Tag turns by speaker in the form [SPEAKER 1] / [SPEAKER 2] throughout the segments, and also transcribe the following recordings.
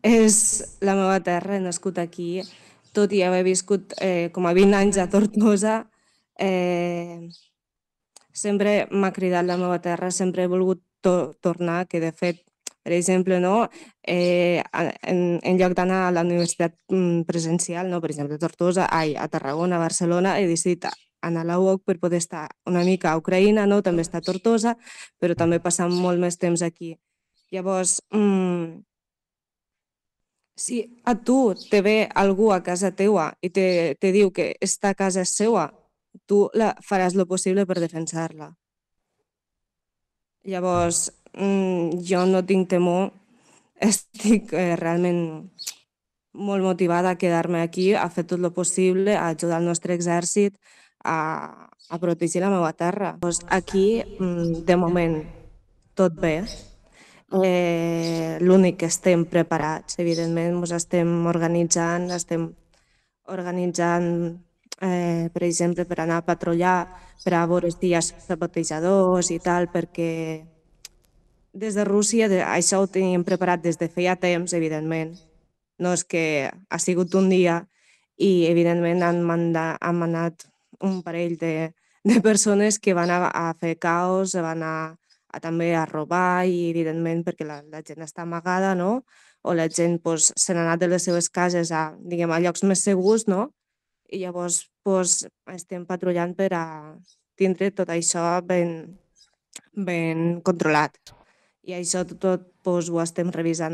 [SPEAKER 1] És la meva terra, he nascut aquí, tot i haver viscut com a 20 anys a Tortosa, eh, sempre m'ha cridat la meva terra, sempre he volgut tornar, que de fet, per exemple, no, en lloc d'anar a la universitat presencial, no, per exemple, a Tortosa, a Tarragona, a Barcelona, he decidit anar a la UOC per poder estar una mica a Ucraïna, no? També està a Tortosa, però també passar molt més temps aquí. Llavors, si a tu te ve algú a casa teua i te diu que esta casa és seua, tu faràs lo possible per defensar-la. Llavors, jo no tinc temor, estic realment molt motivada a quedar-me aquí, a fer tot el possible, a ajudar el nostre exèrcit a protegir la meva terra. Doncs aquí, de moment, tot bé. L'únic que estem preparats, evidentment, ens estem organitzant, per exemple, per anar a patrullar, per a veure si hi ha sabotejadors i tal, perquè des de Rússia això ho teníem preparat des de feia temps, evidentment. No és que ha sigut un dia i, evidentment, han manat un parell de persones que van a fer caos, van a també a robar i, evidentment, perquè la gent està amagada, no? O la gent pues, se n'ha anat de les seves cases a, diguem, a llocs més segurs, no? I llavors pues, estem patrullant per a tindre tot això ben controlat. I això tot pues, ho estem revisant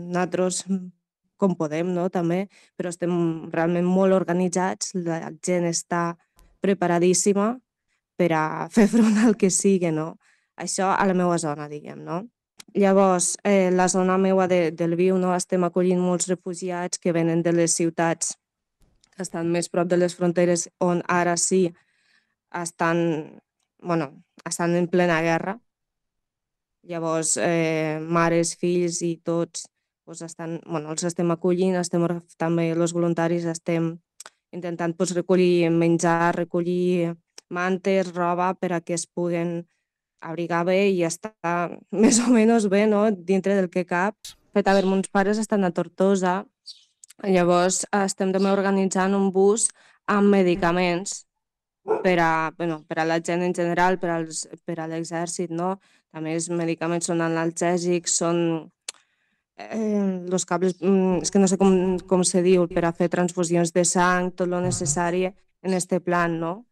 [SPEAKER 1] nosaltres com podem, no? També, però estem realment molt organitzats, la gent està preparadíssima per a fer front al que sigui, no? Això a la meva zona, diguem, no? Llavors, la zona meua del Viu, no? Estem acollint molts refugiats que venen de les ciutats que estan més prop de les fronteres, on ara sí estan, bueno, estan en plena guerra. Llavors, mares, fills i tots doncs els estem acollint, també els voluntaris estem intentant recollir menjar, recollir mantes, roba, per a que es puguen abrigar bé i estar més o menys bé, no?, dintre del que cap. De fet, a veure, mons pares estan a Tortosa, llavors estem també organitzant un bus amb medicaments per a la gent en general, per a l'exèrcit, no? També els medicaments són analgèsics, són els cables, és que no sé com se diu, per a fer transfusions de sang, tot lo necessari en este plan, no?